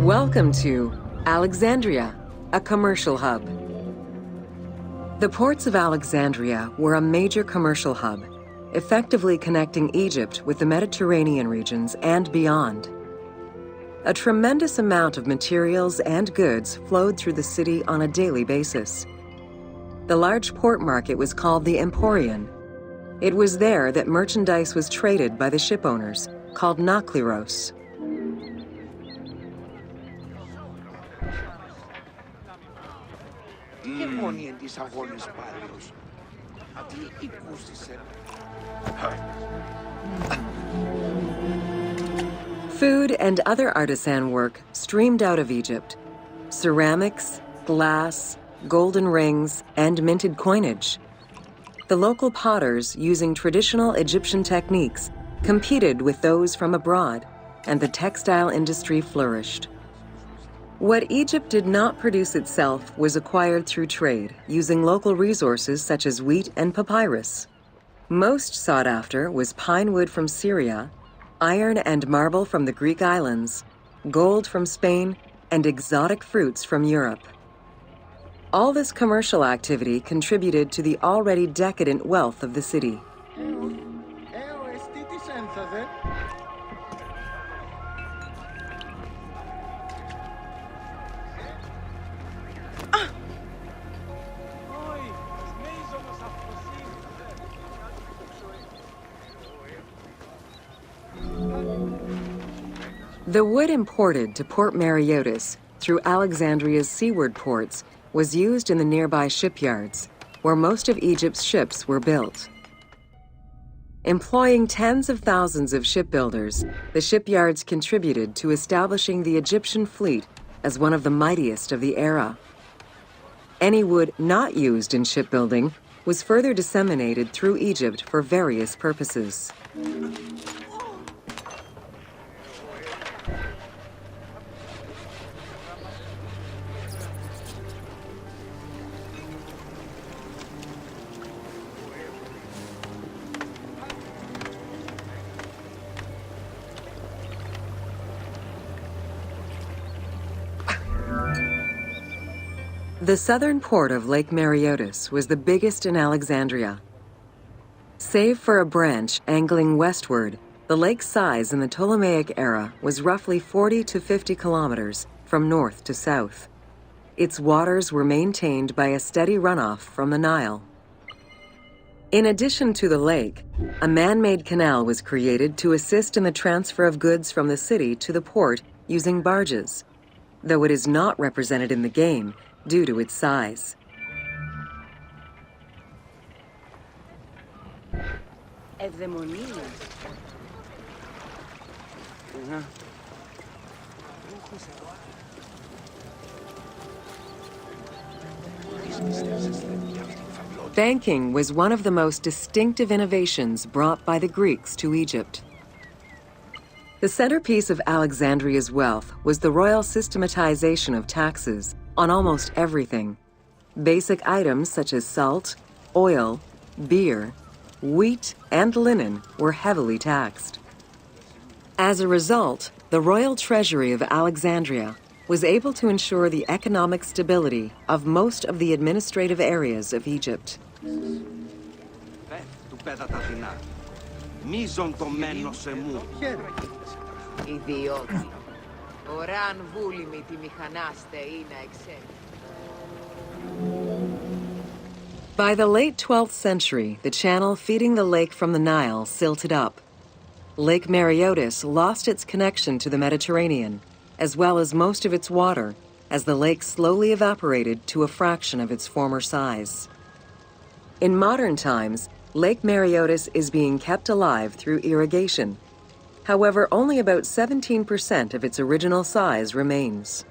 Welcome to Alexandria, a commercial hub. The ports of Alexandria were a major commercial hub, effectively connecting Egypt with the Mediterranean regions and beyond. A tremendous amount of materials and goods flowed through the city on a daily basis. The large port market was called the Emporion. It was there that merchandise was traded by the ship owners, called nakliros. Food and other artisan work streamed out of Egypt. Ceramics, glass, golden rings, and minted coinage. The local potters, using traditional Egyptian techniques, competed with those from abroad, and the textile industry flourished. What Egypt did not produce itself was acquired through trade, using local resources such as wheat and papyrus. Most sought after was pine wood from Syria, iron and marble from the Greek islands, gold from Spain, and exotic fruits from Europe. All this commercial activity contributed to the already decadent wealth of the city. The wood imported to Port Mareotis through Alexandria's seaward ports was used in the nearby shipyards, where most of Egypt's ships were built. Employing tens of thousands of shipbuilders, the shipyards contributed to establishing the Egyptian fleet as one of the mightiest of the era. Any wood not used in shipbuilding was further disseminated through Egypt for various purposes. The southern port of Lake Mareotis was the biggest in Alexandria. Save for a branch angling westward, the lake's size in the Ptolemaic era was roughly 40 to 50 kilometers from north to south. Its waters were maintained by a steady runoff from the Nile. In addition to the lake, a man-made canal was created to assist in the transfer of goods from the city to the port using barges, though it is not represented in the game due to its size. Banking was one of the most distinctive innovations brought by the Greeks to Egypt. The centerpiece of Alexandria's wealth was the royal systematization of taxes on almost everything. Basic items such as salt, oil, beer, wheat, and linen were heavily taxed. As a result, the royal treasury of Alexandria was able to ensure the economic stability of most of the administrative areas of Egypt. By the late 12th century, the channel feeding the lake from the Nile silted up. Lake Mareotis lost its connection to the Mediterranean, as well as most of its water, as the lake slowly evaporated to a fraction of its former size. In modern times, Lake Mareotis is being kept alive through irrigation. However, only about 17% of its original size remains.